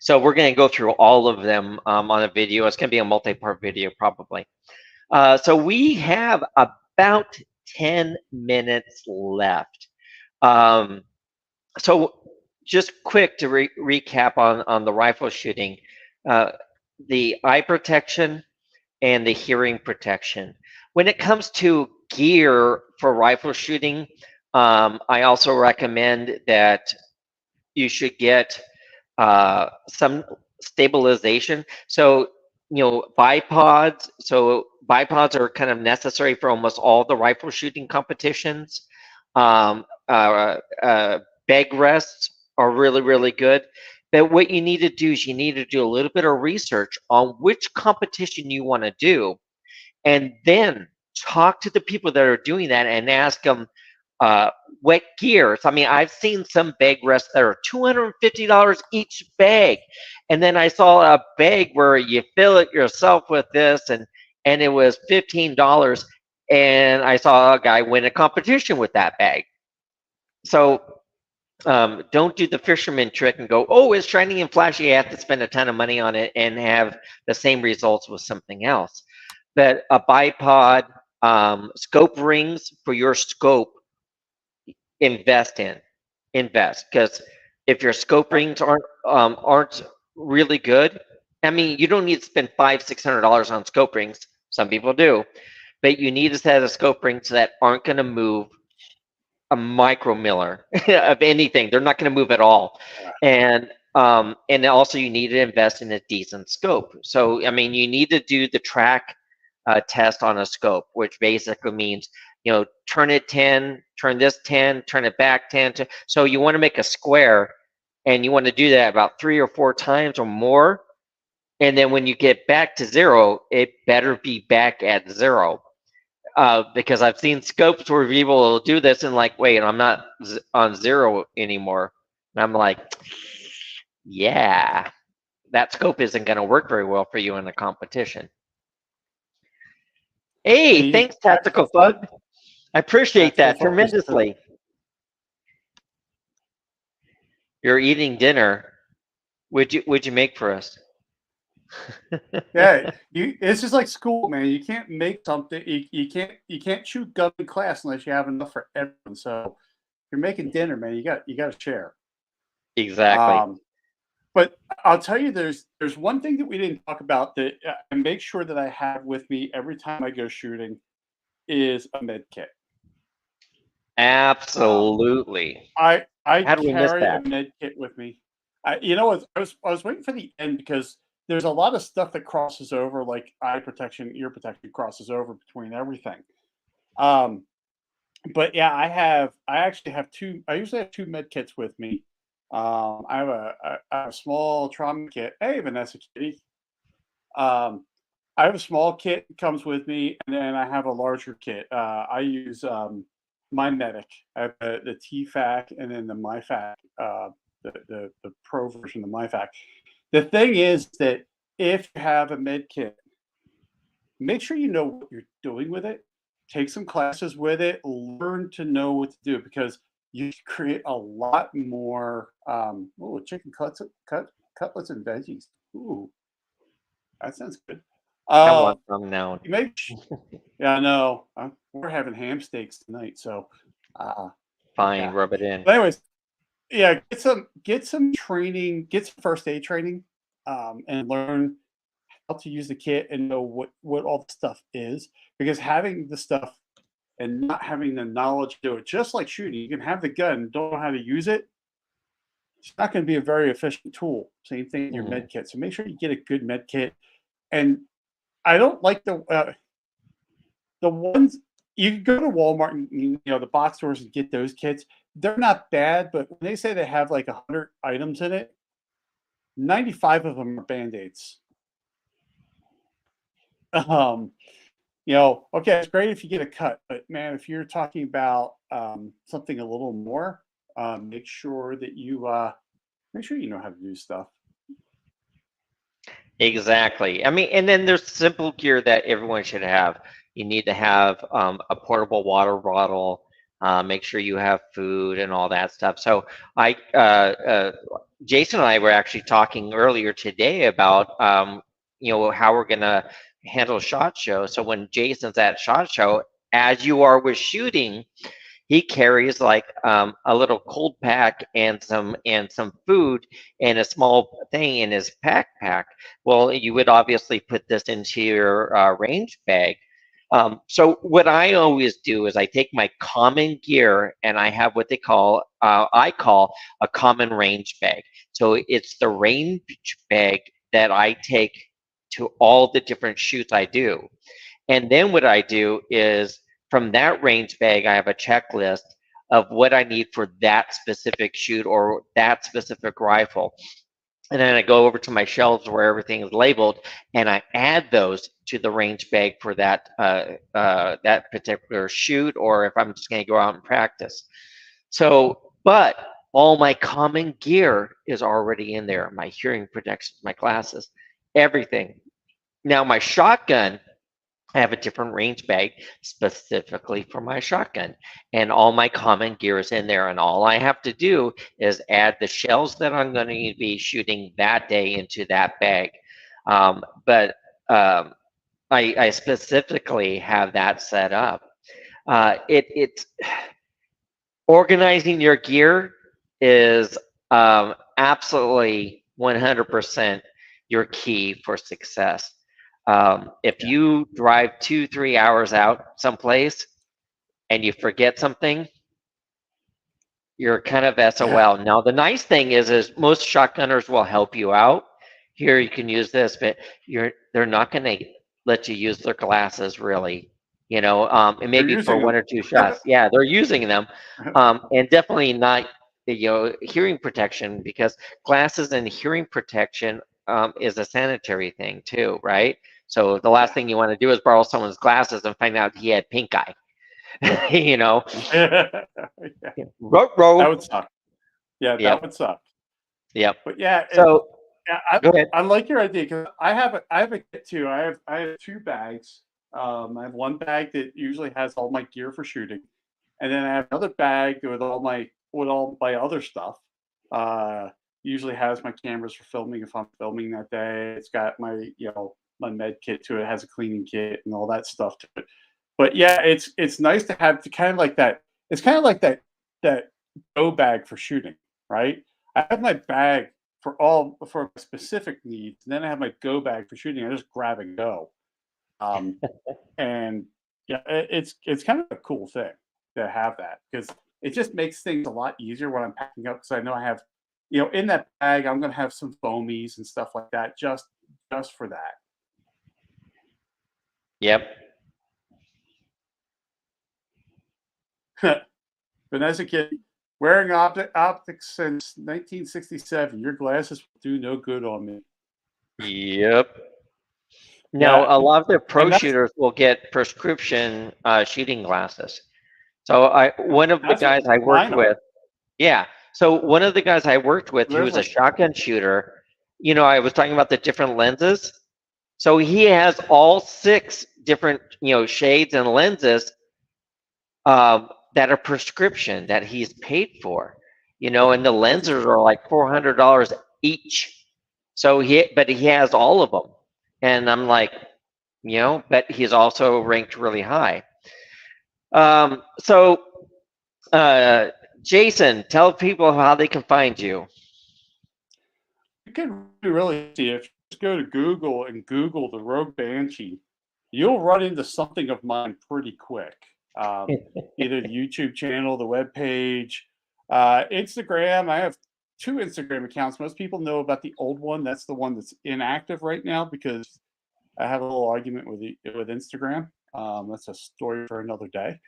So we're going to go through all of them on a video. It's going to be a multi-part video probably. So we have about 10 minutes left. So just quick to recap on the rifle shooting, the eye protection and the hearing protection. When it comes to gear for rifle shooting, I also recommend that you should get some stabilization. So bipods. So bipods are kind of necessary for almost all the rifle shooting competitions. Um, uh, Bag rests are really, really good. But what you need to do is you need to do a little bit of research on which competition you want to do, and then talk to the people that are doing that and ask them uh, what gears. I mean, I've seen some bag rests that are $250 each bag, and then I saw a bag where you fill it yourself with this, and it was $15, and I saw a guy win a competition with that bag. So don't do the fisherman trick and go, oh, it's shiny and flashy. I have to spend a ton of money on it and have the same results with something else. But a bipod, scope rings for your scope, invest in, invest. Because if your scope rings aren't really good, I mean, you don't need to spend $500-$600 on scope rings. Some people do, but you need a set of scope rings that aren't going to move a micro miller of anything. They're not going to move at all. And also you need to invest in a decent scope. So I mean, you need to do the track test on a scope, which basically means, you know, turn it 10, turn this 10, turn it back 10. So you want to make a square, and you want to do that about 3 or 4 times or more. And then when you get back to 0, it better be back at 0. Because I've seen scopes where people will do this and like, wait, I'm not on 0 anymore. And I'm like, yeah, that scope isn't going to work very well for you in a competition. Hey, thanks, Tactical Bug. I appreciate that tremendously. You're eating dinner. Would you make for us? Yeah, it's just like school, man. You can't make something. You can't chew gum in class unless you have enough for everyone. So if you're making dinner, man, you got to share. Exactly. But I'll tell you, there's one thing that we didn't talk about that I make sure that I have with me every time I go shooting is a med kit. Absolutely. I How do we miss carry a that? med kit with me. You know, I was waiting for the end because there's a lot of stuff that crosses over, like eye protection, ear protection crosses over between everything. Um, but yeah, I actually have two. I usually have two med kits with me. I have a small trauma kit. Hey, Vanessa Kitty. Um, I have a small kit that comes with me, and then I have a larger kit. I use my medic. I have the TFAC and then the MyFAC, the pro version of the MyFAC. The thing is that if you have a med kit, make sure you know what you're doing with it. Take some classes with it. Learn to know what to do because you create a lot more. Chicken cutlets and veggies. Ooh, that sounds good. I Uh, want some now. yeah, I know. We're having ham steaks tonight, so Fine, yeah. rub it in. But anyways, yeah, get some training, get some first aid training, and learn how to use the kit and know what all the stuff is. Because having the stuff and not having the knowledge to do it, just like shooting, you can have the gun, don't know how to use it. It's not going to be a very efficient tool. Same thing in your med kit. So make sure you get a good med kit. And I don't like the ones you can go to Walmart and the box stores and get those kits. They're not bad, but when they say they have like 100 items in it, 95 of them are band-aids. Okay, it's great if you get a cut, but man, if you're talking about something a little more, make sure that you know how to do stuff. Exactly. I mean, and then there's simple gear that everyone should have. You need to have a portable water bottle. Make sure you have food and all that stuff. So Jason and I were actually talking earlier today about how we're gonna handle SHOT Show. So when Jason's at SHOT Show, as you are with shooting, he carries like a little cold pack and some food and a small thing in his backpack. Well, you would obviously put this into your range bag. So what I always do is I take my common gear and I have what I call a common range bag. So it's the range bag that I take to all the different shoots I do. And then what I do is from that range bag, I have a checklist of what I need for that specific shoot or that specific rifle. And then I go over to my shelves where everything is labeled, and I add those to the range bag for that particular shoot, or if I'm just going to go out and practice. So, but all my common gear is already in there. My hearing protection, my glasses, everything. Now my shotgun, I have a different range bag specifically for my shotgun, and all my common gear is in there. And all I have to do is add the shells that I'm going to be shooting that day into that bag. But I specifically have that set up. It's organizing your gear is absolutely 100% your key for success. If Yeah. you drive 2-3 hours out someplace and you forget something, you're kind of Yeah. SOL. Now the nice thing is most shotgunners will help you out. Here you can use this, but they're not going to let you use their glasses really. And They're maybe for using one them. or two shots. Yeah, they're using them, and definitely not hearing protection, because glasses and hearing protection is a sanitary thing too, right? So the last Yeah. thing you want to do is borrow someone's glasses and find out he had pink eye. you know, Yeah. That row. would suck. Yeah, that Yep, would suck. yep. But yeah, So yeah, go ahead. I like your idea because I have a kit too. I have two bags. I have one bag that usually has all my gear for shooting, and then I have another bag with all my other stuff. Usually has my cameras for filming if I'm filming that day. It's got my med kit to it. It has a cleaning kit and all that stuff to it. But yeah, it's nice to have to kind of like that. It's kind of like that go bag for shooting, right? I have my bag for specific needs, and then I have my go bag for shooting. I just grab and go. Um, and yeah, it's kind of a cool thing to have that because it just makes things a lot easier when I'm packing up because I know I have, in that bag I'm gonna have some foamies and stuff like that just for Yep. that. Vanessa Kid, wearing optics since 1967. Your glasses will do no good on me. Yep. Yeah, Now, a lot of the pro and that's shooters will get prescription shooting glasses. So one of the that's what guys I worked mine are. with, yeah. So one of the guys I worked with, who There's was a like shotgun shooter, I was talking about the different lenses. So he has all 6 different, shades and lenses that are prescription that he's paid for, and the that's lenses expensive. are like $400 each. So but he has all of them, and I'm like, but he's also ranked really high. So, uh, Jason, tell people how they can find you. You can really see if you just go to Google and Google the Rogue Banshee, you'll run into something of mine pretty quick. Either the YouTube channel, the web page, Instagram. I have 2 Instagram accounts. Most people know about the old one. That's the one that's inactive right now because I have a little argument with Instagram. That's a story for another day.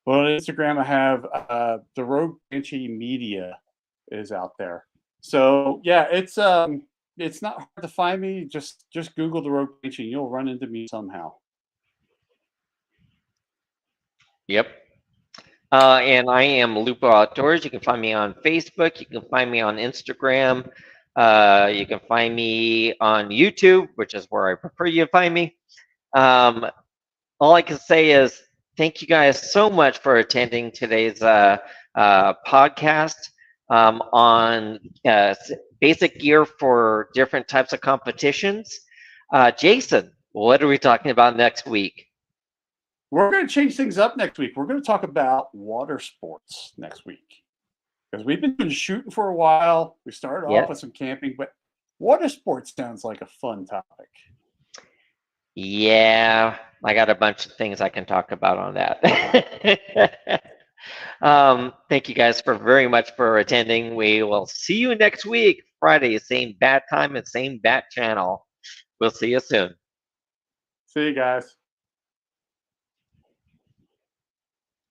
But on Instagram, I have the Rogue Banshee Media is out there. So yeah, it's not hard to find me. Just Google the Rogue Banshee, and you'll run into me somehow. Yep. And I am Lupo Outdoors. You can find me on Facebook. You can find me on Instagram. You can find me on YouTube, which is where I prefer you to find me. Um, all I can say is thank you guys so much for attending today's podcast on basic gear for different types of competitions. Jason, what are we talking about next week? We're going to change things up next week. We're going to talk about water sports next week because we've been doing shooting for a while. We started off Yeah. with some camping, but water sports sounds like a fun topic. Yeah, I got a bunch of things I can talk about on that. Thank you guys for very much for attending. We will see you next week, Friday, same bat time and same bat channel. We'll see you soon. See you guys.